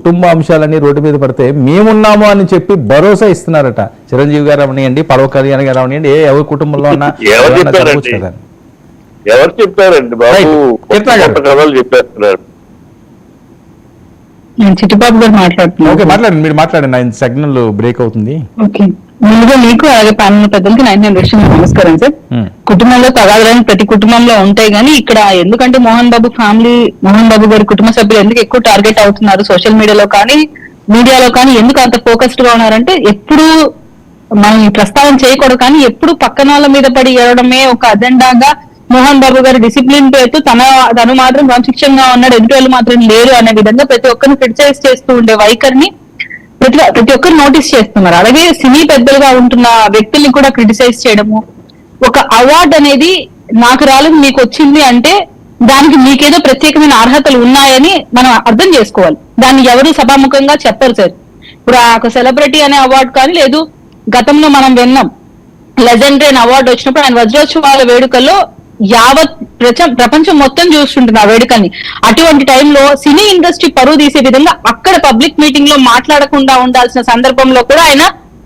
కుటుంబ అంశాలన్నీ రోడ్డు మీద పడితే మేమున్నాము అని చెప్పి భరోసా ఇస్తున్నారట. చిరంజీవి గారు అవనియండి, పడవ కళ్యాణ్ గారు అవనియండి, ఎవరి కుటుంబంలో ఉన్నా ఎవరు చెప్పారండి బాబు? కథలు చెప్పేస్తున్నారు. చిట్టుబాబు గారు మాట్లాడుతున్నారు. మాట్లాడండి, మీరు మాట్లాడండి, ఆయన సిగ్నల్ బ్రేక్ అవుతుంది. ముందుగా మీకు అలాగే ప్యానల్ పెద్దలకి నమస్కారం సార్. కుటుంబంలో తగాదాలని ప్రతి కుటుంబంలో ఉంటాయి, కానీ ఇక్కడ ఎందుకంటే మోహన్ బాబు గారి కుటుంబ సభ్యులు ఎందుకు ఎక్కువ టార్గెట్ అవుతున్నారు సోషల్ మీడియాలో కానీ ఎందుకు అంత ఫోకస్డ్ గా ఉన్నారంటే, ఎప్పుడు మనం ప్రస్తావన చేయకూడదు కానీ ఎప్పుడు పక్కన వాళ్ళ మీద పడి ఏడవడమే ఒక అజెండాగా మోహన్ బాబు గారి డిసిప్లిన్ పేరుతో తను మాత్రం క్రమశిక్షణగా ఉన్నాడు, ఎదుటి వాళ్ళు మాత్రం లేరు అనే విధంగా ప్రతి ఒక్కరిని క్రిటిసైజ్ చేస్తూ ఉండే వైఖరిని ప్రతి ఒక్కరు నోటీస్ చేస్తున్నారు. అలాగే సినీ పెద్దలుగా ఉంటున్న వ్యక్తుల్ని కూడా క్రిటిసైజ్ చేయడము, ఒక అవార్డు అనేది నాకు రాలేదు మీకు వచ్చింది అంటే దానికి మీకేదో ప్రత్యేకమైన అర్హతలు ఉన్నాయని మనం అర్థం చేసుకోవాలి. దాన్ని ఎవరు సభాముఖంగా చెప్పరు సార్. ఇప్పుడు ఒక సెలబ్రిటీ అనే అవార్డు కానీ లేదు, గతంలో మనం విన్నాం లెజెండరీ అనే అవార్డు వచ్చినప్పుడు ఆయన వజ్రోత్సవాల వేడుకల్లో యావత్ ప్రపంచం మొత్తం చూస్తుంటుంది ఆ వేడుకని. అటువంటి టైంలో సినీ ఇండస్ట్రీ పరువు తీసే విధంగా అక్కడ పబ్లిక్ మీటింగ్ లో మాట్లాడకుండా ఉండాల్సిన సందర్భంలో కూడా ఆయన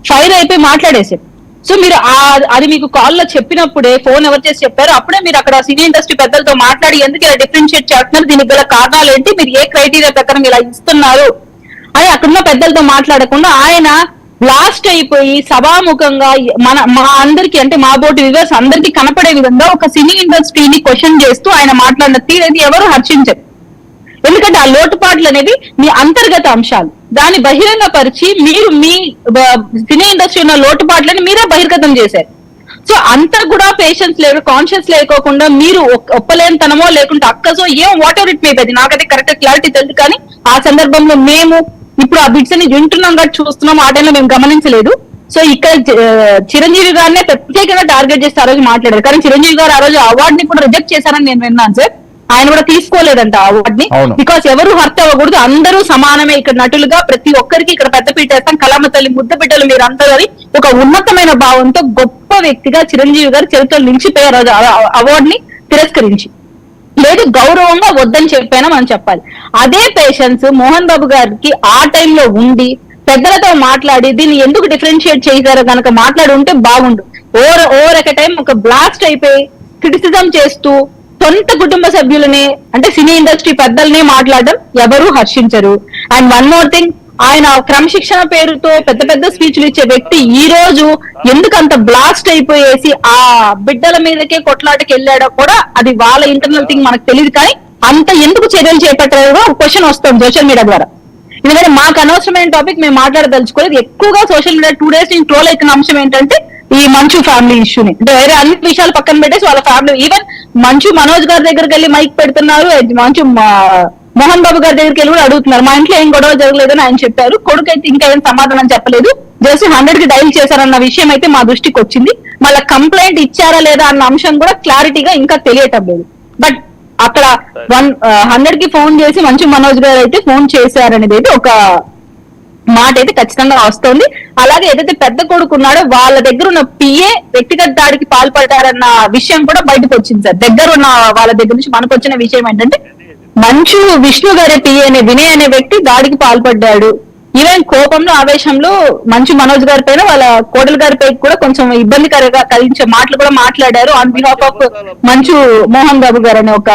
ఫైర్ అయిపోయి మాట్లాడేశారు. సో మీరు అది మీకు కాల్ లో చెప్పినప్పుడే, ఫోన్ ఎవరు చేసి చెప్పారు అప్పుడే మీరు అక్కడ సినీ ఇండస్ట్రీ పెద్దలతో మాట్లాడి ఎందుకు ఇలా డిఫరెన్షియేట్ చేస్తున్నారు, దీనికి గల కారణాలు ఏంటి, మీరు ఏ క్రైటీరియా ప్రకారం ఇలా ఇస్తున్నారు అని అక్కడున్న పెద్దలతో మాట్లాడకుండా ఆయన బ్లాస్ట్ అయిపోయి సభాముఖంగా మా అందరికి అంటే మా బోటి వ్యూవర్స్ అందరికి కనపడే విధంగా ఒక సినీ ఇండస్ట్రీని క్వశ్చన్ చేస్తూ ఆయన మాట్లాడిన తీరేది ఎవరు హర్షించరు. ఎందుకంటే ఆ లోటుపాట్లు అనేది మీ అంతర్గత అంశాలు, దాన్ని బహిరంగ పరిచి మీరు మీ సినీ ఇండస్ట్రీ ఉన్న లోటుపాట్లని మీరే బహిర్గతం చేశారు. సో అంత కూడా పేషెన్స్ లేదు, కాన్షియస్ లేకోకుండా మీరు ఒప్పలేనితనమో లేకుంటే అక్కసో ఏం what ever it may be, నాకైతే కరెక్ట్ క్లారిటీ తెలుసు, కానీ ఆ సందర్భంలో మేము ఇప్పుడు ఆ బిట్స్ ని వింటున్నాం కాబట్టి చూస్తున్నాం, ఆ టైంలో మేము గమనించలేదు. సో ఇక్కడ చిరంజీవి గారినే ప్రత్యేకంగా టార్గెట్ చేసి ఆ రోజు మాట్లాడారు, కానీ చిరంజీవి గారు ఆ రోజు అవార్డు ని కూడా రిజెక్ట్ చేశారని నేను విన్నాను సార్. ఆయన కూడా తీసుకోలేదంట ఆ అవార్డు ని, బికాస్ ఎవరు హర్ట్ అవ్వకూడదు, అందరూ సమానమే ఇక్కడ నటులుగా, ప్రతి ఒక్కరికి ఇక్కడ పెద్ద పీట వేస్తాం, కళామ తల్లి ముద్ద బిడ్డలు మీరు అందరూ అని ఒక ఉన్నతమైన భావంతో గొప్ప వ్యక్తిగా చిరంజీవి గారు చరిత్రలో నిలిచిపోయారు అవార్డు ని తిరస్కరించి. లేదు గౌరవంగా వద్దని చెప్పైనా మనం చెప్పాలి. అదే పేషెన్స్ మోహన్ బాబు గారికి ఆ టైంలో పెద్దలతో మాట్లాడి దీన్ని ఎందుకు డిఫరెన్షియేట్ చేశారో కనుక మాట్లాడి ఉంటే బాగుండు. ఓవర్ ఒక టైం ఒక బ్లాస్ట్ అయిపోయి క్రిటిసిజం చేస్తూ సొంత కుటుంబ సభ్యులని అంటే సినీ ఇండస్ట్రీ పెద్దల్ని మాట్లాడడం ఎవరు హర్షించరు. అండ్ వన్ మోర్ థింగ్, ఆయన క్రమశిక్షణ పేరుతో పెద్ద పెద్ద స్పీచ్లు ఇచ్చే వ్యక్తి ఈ రోజు ఎందుకు అంత బ్లాస్ట్ అయిపోయేసి ఆ బిడ్డల మీదకే కొట్లాటకి వెళ్ళాడో కూడా అది వాళ్ళ ఇంటర్నల్ థింగ్ మనకు తెలియదు, కానీ అంత ఎందుకు చర్యలు చేపట్టారో ఒక క్వశ్చన్ వస్తుంది సోషల్ మీడియా ద్వారా. ఎందుకంటే మాకు అనవసరమైన టాపిక్ మేము మాట్లాడదలుచుకోలేదు. ఎక్కువగా సోషల్ మీడియా 2 days నుంచి ట్రోల్ అవుతున్న అంశం ఏంటంటే ఈ మంచు ఫ్యామిలీ ఇష్యూని, అంటే వేరే అన్ని విషయాలు పక్కన పెట్టేసి వాళ్ళ ఫ్యామిలీ, ఈవెన్ మంచు మనోజ్ గారి దగ్గరికి వెళ్ళి మైక్ పెడుతున్నారు, మంచు మోహన్ బాబు గారి దగ్గరికి వెళ్ళి కూడా అడుగుతున్నారు, మా ఇంట్లో ఏం గొడవ జరగలేదని ఆయన చెప్పారు. కొడుకు అయితే ఇంకా ఏం సమాధానం చెప్పలేదు, జస్ట్ 100 కి డైల్ చేశారన్న విషయం అయితే మా దృష్టికి వచ్చింది. మళ్ళీ కంప్లైంట్ ఇచ్చారా లేదా అన్న అంశం కూడా క్లారిటీగా ఇంకా తెలియటం లేదు. బట్ అక్కడ 100 కి ఫోన్ చేసి మంచు మనోజ్ గారు అయితే ఫోన్ చేశారనేది అయితే ఒక మాట అయితే ఖచ్చితంగా వస్తుంది. అలాగే ఏదైతే పెద్ద కొడుకు ఉన్నాడో వాళ్ళ దగ్గర ఉన్న పిఏ వ్యక్తిగత దాడికి పాల్పడ్డారన్న విషయం కూడా బయటకు వచ్చింది సార్. దగ్గర ఉన్న వాళ్ళ దగ్గర నుంచి మనకు వచ్చిన విషయం ఏంటంటే మంచు విష్ణు గారి పిఏ అనే వినయ్ అనే వ్యక్తి దాడికి పాల్పడ్డాడు. ఈవెన్ కోపంలో ఆవేశంలో మంచు మనోజ్ గారి పైన వాళ్ళ కోడలు గారి పై కూడా కొంచెం ఇబ్బందికరంగా కలిగించే మాటలు కూడా మాట్లాడారు ఆన్ బిహాఫ్ ఆఫ్ మంచు మోహన్ బాబు గారు అనే ఒక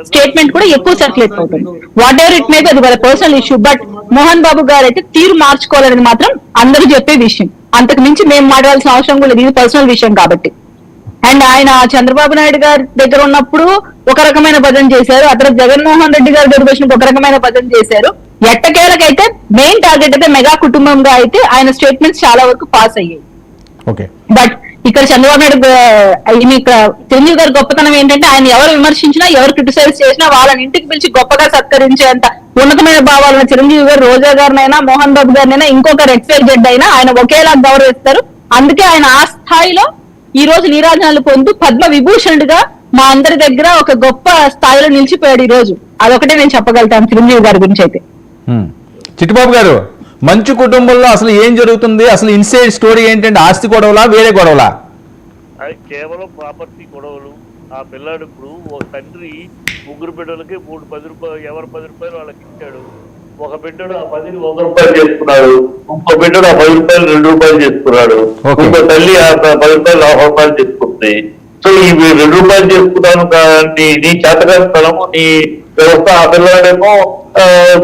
స్టేట్మెంట్ కూడా ఎక్కువ సర్క్యులేట్ అవుతుంది. What ever it may be అది వాళ్ళ personal issue, but Mohan Babu గారు అయితే తీరు మార్చుకోవాలని మాత్రం అందరూ చెప్పే విషయం. అంతకు మించి మేము మాట్లాడాల్సిన అవసరం కూడా లేదు, ఇది పర్సనల్ విషయం కాబట్టి. అండ్ ఆయన చంద్రబాబు నాయుడు గారి దగ్గర ఉన్నప్పుడు ఒక రకమైన భజన చేశారు, ఆ తర్వాత జగన్మోహన్ రెడ్డి గారి దగ్గర వచ్చినప్పుడు ఒక రకమైన భజన చేశారు. ఎట్టకేలకైతే మెయిన్ టార్గెట్ అయితే మెగా కుటుంబంగా అయితే ఆయన స్టేట్మెంట్స్ చాలా వరకు పాస్ అయ్యాయి. బట్ ఇక్కడ చంద్రబాబు నాయుడు ఇక్కడ చిరంజీవి గారి గొప్పతనం ఏంటంటే ఆయన ఎవరు విమర్శించినా ఎవరు క్రిటిసైజ్ చేసినా వాళ్ళని ఇంటికి పిలిచి గొప్పగా సత్కరించేంత ఉన్నతమైన భావాలను చిరంజీవి గారు రోజా గారినైనా మోహన్ బాబు గారినైనా ఇంకొకరు XYZ అయినా ఆయన ఒకేలా గౌరవిస్తారు. అందుకే ఆయన ఆ స్థాయిలో ఈ రోజు నీరాజనాలు పొందు పద్మ విభూషణుడిగా మా అందరి దగ్గర ఒక గొప్ప స్థాయిలో నిలిచిపోయాడు ఈ రోజు. అదొకటే నేను చెప్పగలుగుతాను చిరంజీవి గారి గురించి అయితే. చిట్టుబాబు గారు, మంచు కుటుంబంలో అసలు ఏం జరుగుతుంది, అసలు ఇన్సైడ్ స్టోరీ ఏంటంటే ఆస్తి గొడవలా వేరే గొడవలా? అది కేవలం ప్రాపర్టీ గొడవలు. ఆ పిల్లాడు ఇప్పుడు ఒక తండ్రి 3 బిడ్డలకి 10 రూపాయలు ఎవరు 10 రూపాయలు వాళ్ళకి ఇచ్చాడు. ఒక బిడ్డడు ఆ 10ని 100 రూపాయలు చేసుకున్నాడు, ఇంకో బిడ్డడు ఆ 10 రూపాయలు 2 రూపాయలు చేసుకున్నాడు, Okay. ఇంకో తల్లి ఆ 10 రూపాయలు 50 రూపాయలు చేసుకుంది. సో ఈ 2 రూపాయలు చేసుకున్నాను నీ చేతకానితనము, నీ వ్యవస్థ. ఆ పిల్లవాడేమో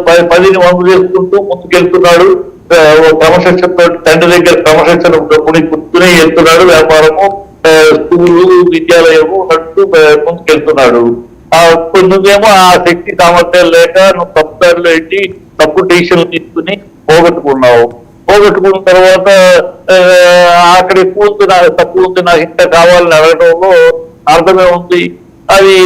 10ని 100 చేసుకుంటూ ముందుకెళ్తున్నాడు. క్రమశిక్షణతో తండ్రి దగ్గర క్రమశిక్షణ కూర్చుని వెళ్తున్నాడు. వ్యాపారము, స్కూలు, విద్యాలయము నడుస్తూ ముందుకెళ్తున్నాడు. కొంచెమేమో ఆ శక్తి సామర్థ్యాలు లేక నువ్వు తప్పుదారిలో పెట్టి తప్పు డిసిషన్లు తీసుకుని పోగొట్టుకున్నావు. పోగొట్టుకున్న తర్వాత అక్కడ ఎక్కువ ఉంది, నాకు తక్కువ ఉంది, నాకు ఇంత కావాలని అడగడంలో అర్థమే ఉంది. అది